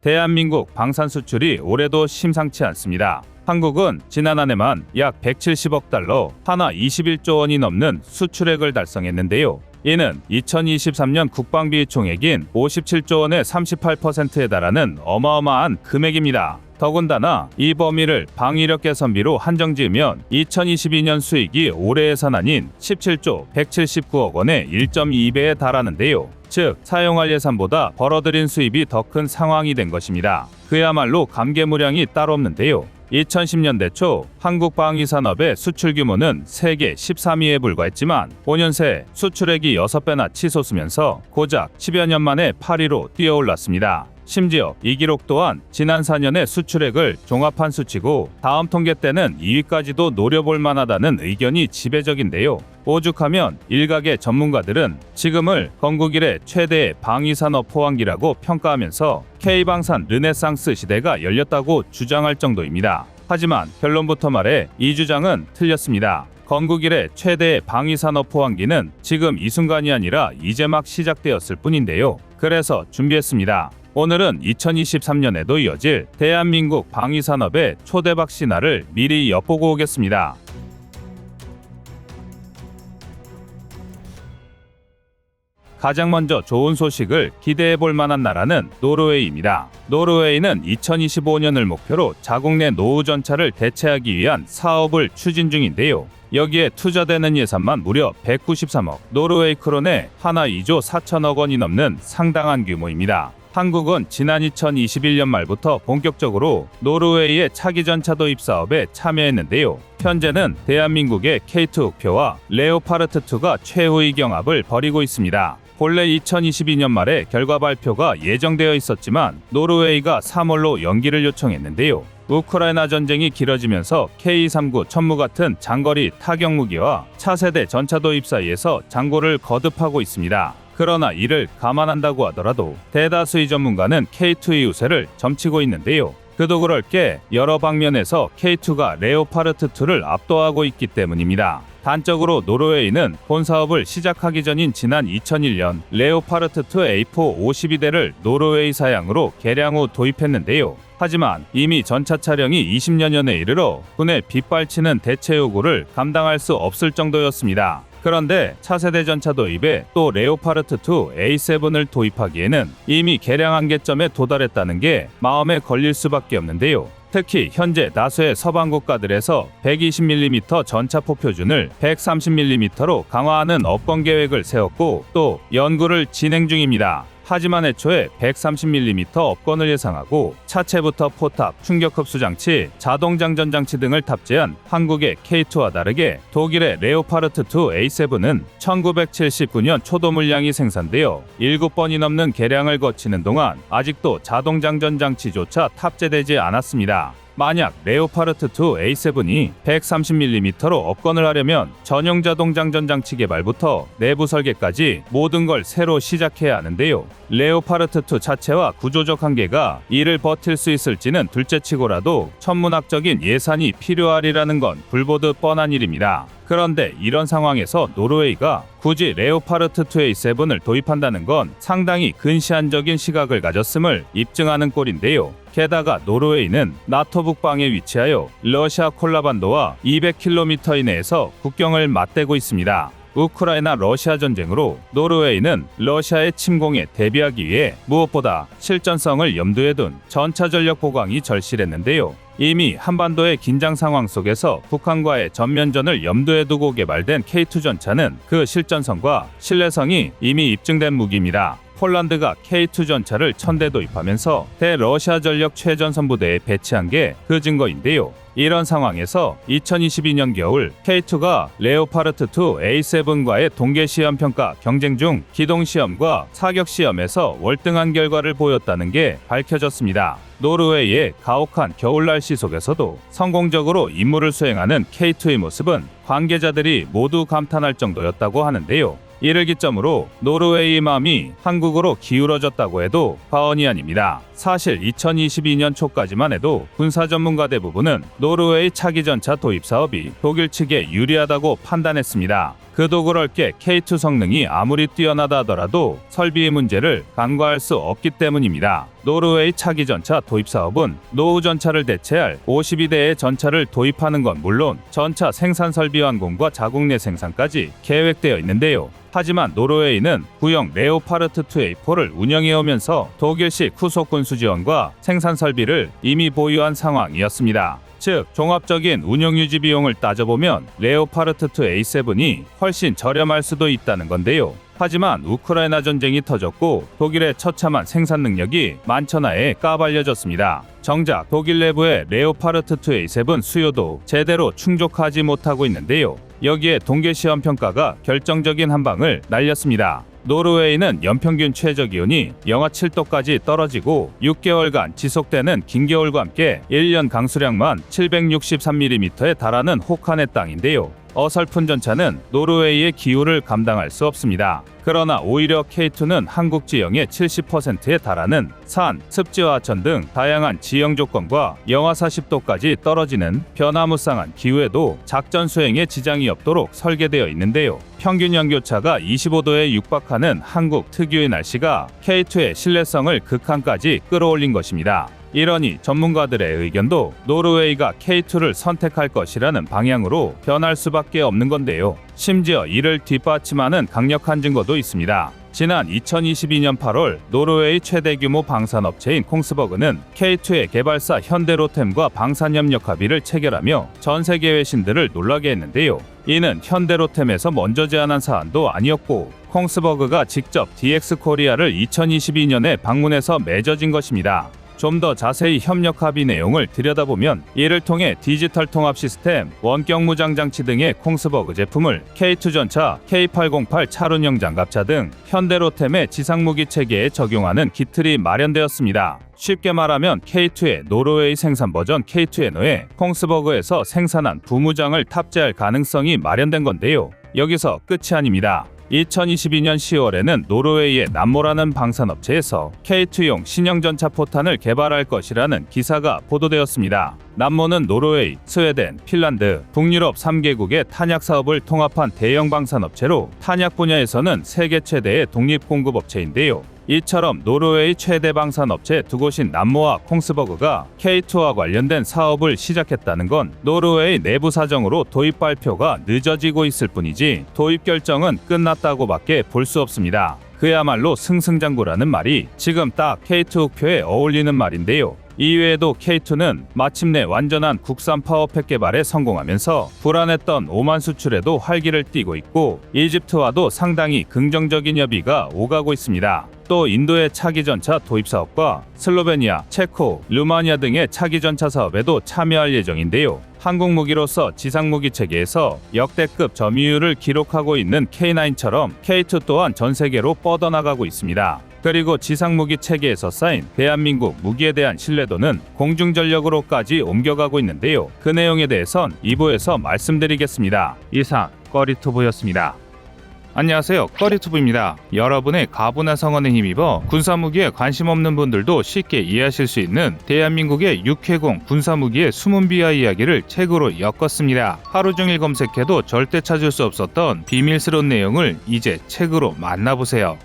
대한민국 방산 수출이 올해도 심상치 않습니다. 한국은 지난 한 해만 약 170억 달러, 하나 21조 원이 넘는 수출액을 달성했는데요. 이는 2023년 국방비 총액인 57조 원의 38%에 달하는 어마어마한 금액입니다. 더군다나 이 범위를 방위력 개선비로 한정지으면 2022년 수익이 올해 예산안인 17조 179억 원의 1.2배에 달하는데요. 즉, 사용할 예산보다 벌어들인 수입이 더 큰 상황이 된 것입니다. 그야말로 감개무량이 따로 없는데요. 2010년대 초 한국 방위산업의 수출 규모는 세계 13위에 불과했지만 5년 새 수출액이 6배나 치솟으면서 고작 10여 년 만에 8위로 뛰어올랐습니다. 심지어 이 기록 또한 지난 4년의 수출액을 종합한 수치고 다음 통계 때는 2위까지도 노려볼 만하다는 의견이 지배적인데요. 오죽하면 일각의 전문가들은 지금을 건국 이래 최대의 방위산업 포항기라고 평가하면서 K방산 르네상스 시대가 열렸다고 주장할 정도입니다. 하지만 결론부터 말해 이 주장은 틀렸습니다. 건국 이래 최대의 방위산업 포항기는 지금 이 순간이 아니라 이제 막 시작되었을 뿐인데요. 그래서 준비했습니다. 오늘은 2023년에도 이어질 대한민국 방위산업의 초대박 신화를 미리 엿보고 오겠습니다. 가장 먼저 좋은 소식을 기대해볼 만한 나라는 노르웨이입니다. 노르웨이는 2025년을 목표로 자국 내 노후 전차를 대체하기 위한 사업을 추진 중인데요. 여기에 투자되는 예산만 무려 193억, 노르웨이 크론의 하나 2조 4천억 원이 넘는 상당한 규모입니다. 한국은 지난 2021년 말부터 본격적으로 노르웨이의 차기 전차 도입 사업에 참여했는데요. 현재는 대한민국의 K2 흑표와 레오파르트2가 최후의 경합을 벌이고 있습니다. 본래 2022년 말에 결과 발표가 예정되어 있었지만 노르웨이가 3월로 연기를 요청했는데요. 우크라이나 전쟁이 길어지면서 K-39 천무 같은 장거리 타격 무기와 차세대 전차 도입 사이에서 장고를 거듭하고 있습니다. 그러나 이를 감안한다고 하더라도 대다수의 전문가는 K2의 우세를 점치고 있는데요. 그도 그럴 게 여러 방면에서 K2가 레오파르트2를 압도하고 있기 때문입니다. 단적으로 노르웨이는 본 사업을 시작하기 전인 지난 2001년 레오파르트2 A4 52대를 노르웨이 사양으로 개량 후 도입했는데요. 하지만 이미 전차 차량이 20여년에 이르러 군에 빗발치는 대체 요구를 감당할 수 없을 정도였습니다. 그런데 차세대 전차 도입에 또 레오파르트2 A7을 도입하기에는 이미 개량 한계점에 도달했다는 게 마음에 걸릴 수밖에 없는데요. 특히 현재 다수의 서방 국가들에서 120mm 전차포 표준을 130mm로 강화하는 업권 계획을 세웠고 또 연구를 진행 중입니다. 하지만 애초에 130mm 업권을 예상하고 차체부터 포탑, 충격흡수 장치, 자동 장전 장치 등을 탑재한 한국의 K2와 다르게 독일의 레오파르트2 A7은 1979년 초도 물량이 생산되어 7번이 넘는 개량을 거치는 동안 아직도 자동 장전 장치조차 탑재되지 않았습니다. 만약 레오파르트2 A7이 130mm로 업권을 하려면 전용 자동 장전 장치 개발부터 내부 설계까지 모든 걸 새로 시작해야 하는데요. 레오파르트2 자체와 구조적 한계가 이를 버틸 수 있을지는 둘째치고라도 천문학적인 예산이 필요하리라는 건 불보듯 뻔한 일입니다. 그런데 이런 상황에서 노르웨이가 굳이 레오파르트2 A7을 도입한다는 건 상당히 근시안적인 시각을 가졌음을 입증하는 꼴인데요. 게다가 노르웨이는 나토 북방에 위치하여 러시아 콜라반도와 200km 이내에서 국경을 맞대고 있습니다. 우크라이나 러시아 전쟁으로 노르웨이는 러시아의 침공에 대비하기 위해 무엇보다 실전성을 염두에 둔 전차 전력 보강이 절실했는데요. 이미 한반도의 긴장 상황 속에서 북한과의 전면전을 염두에 두고 개발된 K2 전차는 그 실전성과 신뢰성이 이미 입증된 무기입니다. 폴란드가 K2 전차를 1000대 도입하면서 대러시아 전력 최전선 부대에 배치한 게 그 증거인데요. 이런 상황에서 2022년 겨울 K2가 레오파르트2 A7과의 동계시험 평가 경쟁 중 기동시험과 사격시험에서 월등한 결과를 보였다는 게 밝혀졌습니다. 노르웨이의 가혹한 겨울 날씨 속에서도 성공적으로 임무를 수행하는 K2의 모습은 관계자들이 모두 감탄할 정도였다고 하는데요. 이를 기점으로 노르웨이의 마음이 한국으로 기울어졌다고 해도 과언이 아닙니다. 사실 2022년 초까지만 해도 군사 전문가 대부분은 노르웨이 차기 전차 도입 사업이 독일 측에 유리하다고 판단했습니다. 그도 그럴 게 K2 성능이 아무리 뛰어나다 하더라도 설비의 문제를 간과할 수 없기 때문입니다. 노르웨이 차기 전차 도입 사업은 노후 전차를 대체할 52대의 전차를 도입하는 건 물론 전차 생산 설비 완공과 자국 내 생산까지 계획되어 있는데요. 하지만 노르웨이는 구형 레오파르트 2A4를 운영해오면서 독일식 후속 군수 지원과 생산 설비를 이미 보유한 상황이었습니다. 즉, 종합적인 운영 유지 비용을 따져보면 레오파르트 2A7이 훨씬 저렴할 수도 있다는 건데요. 하지만 우크라이나 전쟁이 터졌고 독일의 처참한 생산 능력이 만천하에 까발려졌습니다. 정작 독일 내부의 레오파르트 2A7 수요도 제대로 충족하지 못하고 있는데요. 여기에 동계 시험 평가가 결정적인 한 방을 날렸습니다. 노르웨이는 연평균 최저기온이 영하 7도까지 떨어지고 6개월간 지속되는 긴 겨울과 함께 1년 강수량만 763mm에 달하는 혹한의 땅인데요. 어설픈 전차는 노르웨이의 기후를 감당할 수 없습니다. 그러나 오히려 K2는 한국 지형의 70%에 달하는 산, 습지와 하천 등 다양한 지형 조건과 영하 40도까지 떨어지는 변화무쌍한 기후에도 작전 수행에 지장이 없도록 설계되어 있는데요. 평균 연교차가 25도에 육박하는 한국 특유의 날씨가 K2의 신뢰성을 극한까지 끌어올린 것입니다. 이러니 전문가들의 의견도 노르웨이가 K2를 선택할 것이라는 방향으로 변할 수밖에 없는 건데요. 심지어 이를 뒷받침하는 강력한 증거도 있습니다. 지난 2022년 8월 노르웨이 최대 규모 방산업체인 콩스버그는 K2의 개발사 현대로템과 방산협력 합의를 체결하며 전 세계 외신들을 놀라게 했는데요. 이는 현대로템에서 먼저 제안한 사안도 아니었고 콩스버그가 직접 DX코리아를 2022년에 방문해서 맺어진 것입니다. 좀 더 자세히 협력 합의 내용을 들여다보면 이를 통해 디지털 통합 시스템, 원격 무장 장치 등의 콩스버그 제품을 K2 전차, K808 차륜형 장갑차 등 현대로템의 지상무기 체계에 적용하는 기틀이 마련되었습니다. 쉽게 말하면 K2의 노르웨이 생산 버전 K2N호에 콩스버그에서 생산한 부무장을 탑재할 가능성이 마련된 건데요. 여기서 끝이 아닙니다. 2022년 10월에는 노르웨이의 남모라는 방산업체에서 K2용 신형 전차 포탄을 개발할 것이라는 기사가 보도되었습니다. 남모는 노르웨이, 스웨덴, 핀란드, 북유럽 3개국의 탄약 사업을 통합한 대형 방산업체로 탄약 분야에서는 세계 최대의 독립공급업체인데요. 이처럼 노르웨이 최대 방산업체 두 곳인 남모와 콩스버그가 K2와 관련된 사업을 시작했다는 건 노르웨이 내부 사정으로 도입 발표가 늦어지고 있을 뿐이지 도입 결정은 끝났다고밖에 볼 수 없습니다. 그야말로 승승장구라는 말이 지금 딱 K2 흑표에 어울리는 말인데요. 이외에도 K2는 마침내 완전한 국산 파워팩 개발에 성공하면서 불안했던 오만 수출에도 활기를 띠고 있고 이집트와도 상당히 긍정적인 협의가 오가고 있습니다. 또 인도의 차기 전차 도입 사업과 슬로베니아, 체코, 루마니아 등의 차기 전차 사업에도 참여할 예정인데요. 한국 무기로서 지상무기 체계에서 역대급 점유율을 기록하고 있는 K9처럼 K2 또한 전 세계로 뻗어나가고 있습니다. 그리고 지상무기 체계에서 쌓인 대한민국 무기에 대한 신뢰도는 공중전력으로까지 옮겨가고 있는데요. 그 내용에 대해선 2부에서 말씀드리겠습니다. 이상 꺼리투브였습니다. 안녕하세요, 꺼리투브입니다. 여러분의 가부나 성원에 힘입어 군사무기에 관심 없는 분들도 쉽게 이해하실 수 있는 대한민국의 육해공 군사무기의 숨은 비하 이야기를 책으로 엮었습니다. 하루 종일 검색해도 절대 찾을 수 없었던 비밀스러운 내용을 이제 책으로 만나보세요.